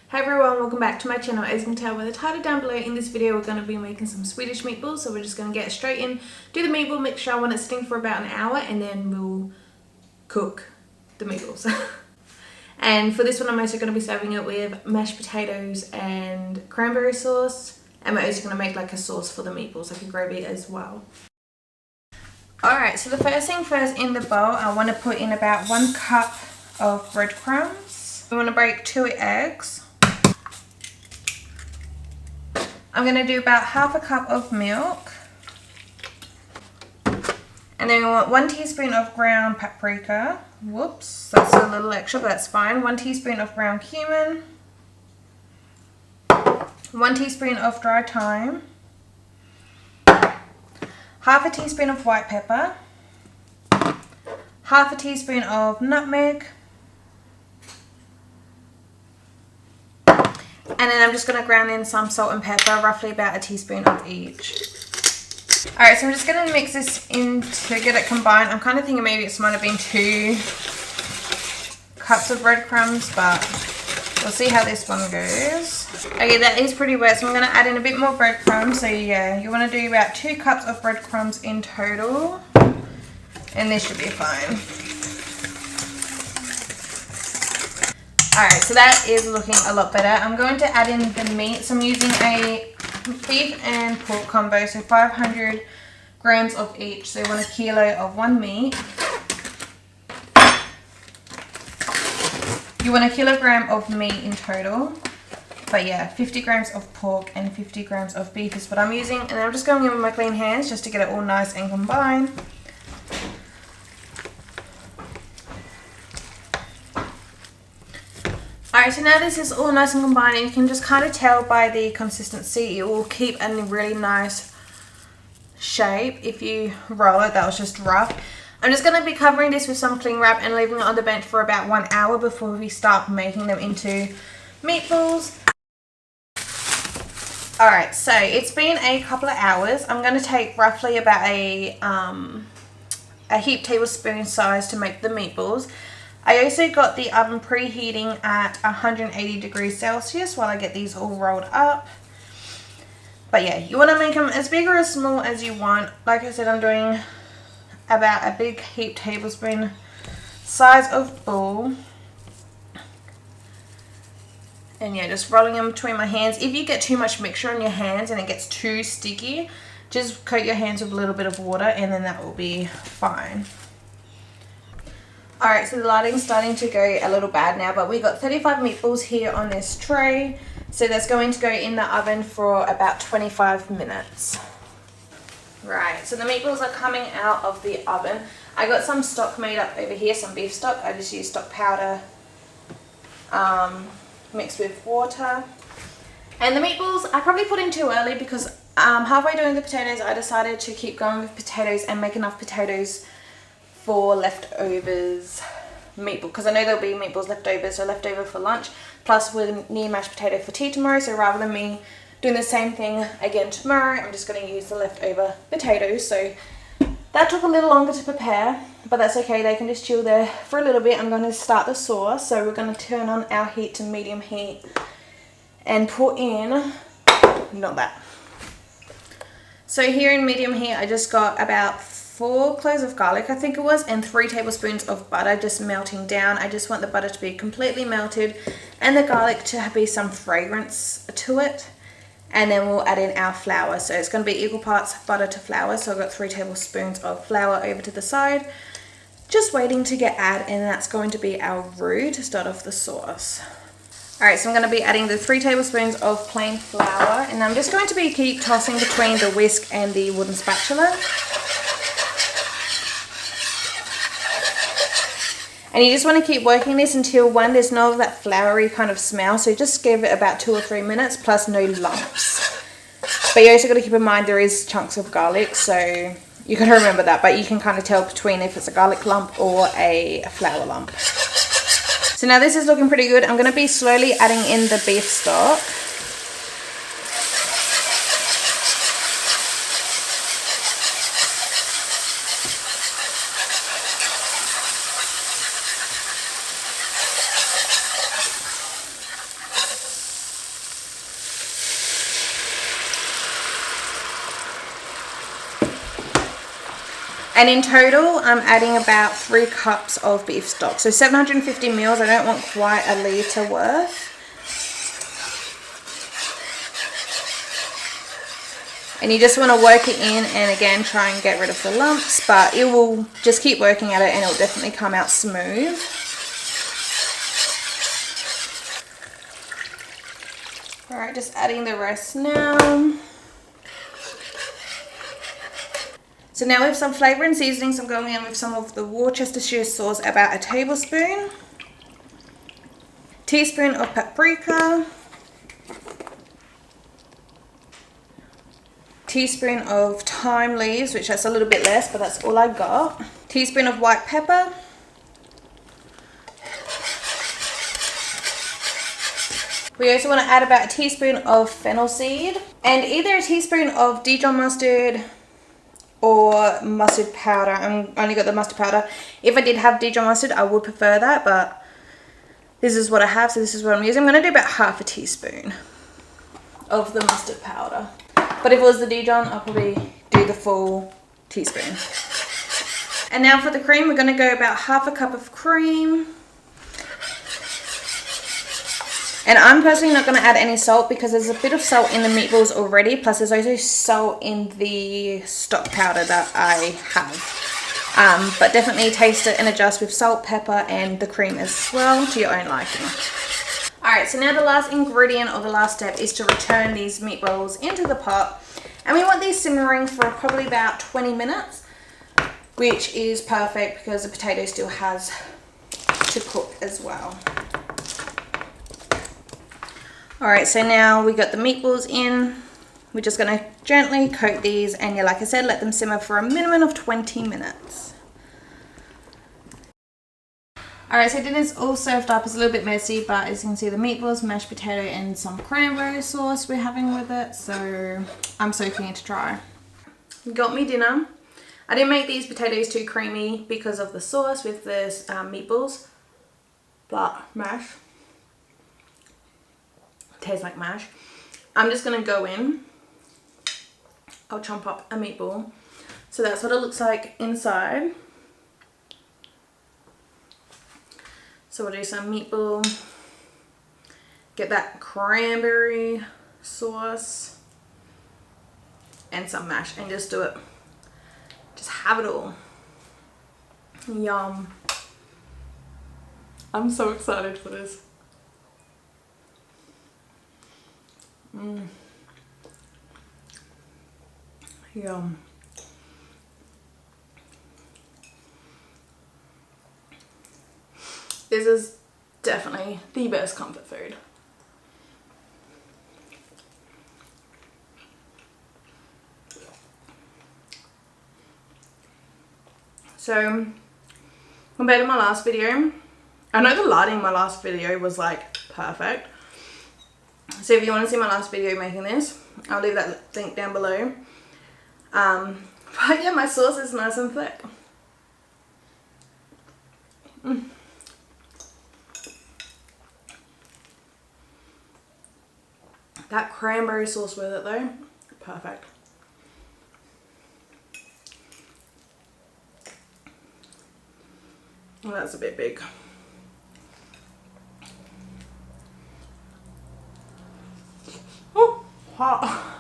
Hi everyone, welcome back to my channel. As you can tell by the title down below, in this video we're going to be making some Swedish meatballs. So we're just going to get straight in, do the meatball mixture. I want it sitting for about an hour and then we'll cook the meatballs. And for this one I'm also going to be serving it with mashed potatoes and cranberry sauce. And we're also going to make like a sauce for the meatballs, like a gravy as well. Alright, so the first thing first, in the bowl I want to put in about 1 cup of breadcrumbs. We want to break 2 eggs. I'm going to do about half a cup of milk. And then we want 1 teaspoon of ground paprika. Whoops, that's a little extra, but that's fine. 1 teaspoon of ground cumin. 1 teaspoon of dry thyme. Half a teaspoon of white pepper. Half a teaspoon of nutmeg. And then I'm just going to ground in some salt and pepper, roughly about a teaspoon of each. Alright, so I'm just going to mix this in to get it combined. I'm kind of thinking maybe it might have been 2 cups of breadcrumbs, but we'll see how this one goes. Okay, that is pretty wet, so I'm going to add in a bit more breadcrumbs. So yeah, you want to do about 2 cups of breadcrumbs in total. And this should be fine. Alright, so that is looking a lot better. I'm going to add in the meat. So I'm using a beef and pork combo, so 500 grams of each. So 1 kilo of one meat. You want 1 kilogram of meat in total. But yeah, 50 grams of pork and 50 grams of beef is what I'm using. And I'm just going in with my clean hands just to get it all nice and combined. Alright, so now this is all nice and combined, and you can just kind of tell by the consistency. It will keep in a really nice shape if you roll it. That was just rough. I'm just going to be covering this with some cling wrap and leaving it on the bench for about 1 hour before we start making them into meatballs. Alright, so it's been a couple of hours. I'm going to take roughly about a heaped tablespoon size to make the meatballs. I also got the oven preheating at 180 degrees Celsius while I get these all rolled up. But yeah, you want to make them as big or as small as you want. Like I said, I'm doing about a big heaped tablespoon size of ball. And yeah, just rolling them between my hands. If you get too much mixture on your hands and it gets too sticky, just coat your hands with a little bit of water and then that will be fine. Alright, so the lighting's starting to go a little bad now, but we got 35 meatballs here on this tray. So that's going to go in the oven for about 25 minutes. Right, so the meatballs are coming out of the oven. I got some stock made up over here, some beef stock. I just used stock powder mixed with water. And the meatballs I probably put in too early because halfway doing the potatoes I decided to keep going with potatoes and make enough potatoes for leftovers meatball, because I know there'll be meatballs left over, so leftover for lunch, plus we'll need mashed potato for tea tomorrow. So rather than me doing the same thing again tomorrow, I'm just going to use the leftover potatoes. So that took a little longer to prepare, but that's okay, they can just chill there for a little bit. I'm going to start the sauce, so we're going to turn on our heat to medium heat and put in, not that. So here in medium heat I just got about 4 cloves of garlic, I think it was, and 3 tablespoons of butter just melting down. I just want the butter to be completely melted and the garlic to have some fragrance to it. And then we'll add in our flour. So it's going to be equal parts butter to flour. So I've got 3 tablespoons of flour over to the side, just waiting to get added, and that's going to be our roux to start off the sauce. Alright, so I'm going to be adding the 3 tablespoons of plain flour, and I'm just going to be keep tossing between the whisk and the wooden spatula. And you just want to keep working this until, one, there's no of that floury kind of smell. So just give it about 2 or 3 minutes, plus no lumps. But you also got to keep in mind there is chunks of garlic, so you got to remember that. But you can kind of tell between if it's a garlic lump or a flour lump. So now this is looking pretty good. I'm going to be slowly adding in the beef stock. And in total, I'm adding about 3 cups of beef stock. So 750 mils, I don't want quite a litre worth. And you just want to work it in and again try and get rid of the lumps, but it will just keep working at it and it will definitely come out smooth. Alright, just adding the rest now. So now with some flavour and seasonings, I'm going in with some of the Worcestershire sauce, about a tablespoon. Teaspoon of paprika. Teaspoon of thyme leaves, which that's a little bit less, but that's all I got. Teaspoon of white pepper. We also want to add about a teaspoon of fennel seed and either a teaspoon of Dijon mustard or mustard powder. I'm only got the mustard powder. If I did have Dijon mustard, I would prefer that, but this is what I have, so this is what I'm using. I'm going to do about half a teaspoon of the mustard powder. But if it was the Dijon, I'll probably do the full teaspoon. And now for the cream, we're going to go about half a cup of cream. And I'm personally not going to add any salt because there's a bit of salt in the meatballs already. Plus there's also salt in the stock powder that I have. But definitely taste it and adjust with salt, pepper and the cream as well to your own liking. Alright, so now the last ingredient or the last step is to return these meatballs into the pot. And we want these simmering for probably about 20 minutes, which is perfect because the potato still has to cook as well. Alright, so now we got the meatballs in. We're just going to gently coat these and yeah, like I said, let them simmer for a minimum of 20 minutes. Alright, so dinner's all served up. It's a little bit messy, but as you can see, the meatballs, mashed potato and some cranberry sauce we're having with it. So I'm soaking it to dry. Got me dinner. I didn't make these potatoes too creamy because of the sauce with the meatballs, but mash. Tastes like mash. I'm just going to go in. I'll chomp up a meatball. So that's what it looks like inside. So we'll do some meatball, get that cranberry sauce and some mash and just do it. Just have it all. Yum. I'm so excited for this. Yum. This is definitely the best comfort food. So, compared to my last video, I know the lighting in my last video was like perfect. So if you want to see my last video making this, I'll leave that link down below. But yeah, my sauce is nice and thick. That cranberry sauce with it though, perfect. Well, that's a bit big. Oh, hot.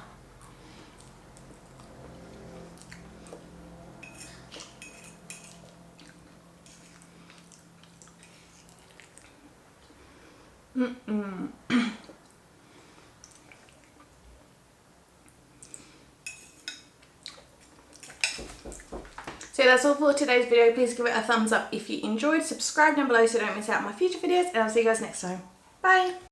So that's all for today's video. Please give it a thumbs up if you enjoyed. Subscribe down below so you don't miss out on my future videos. And I'll see you guys next time. Bye.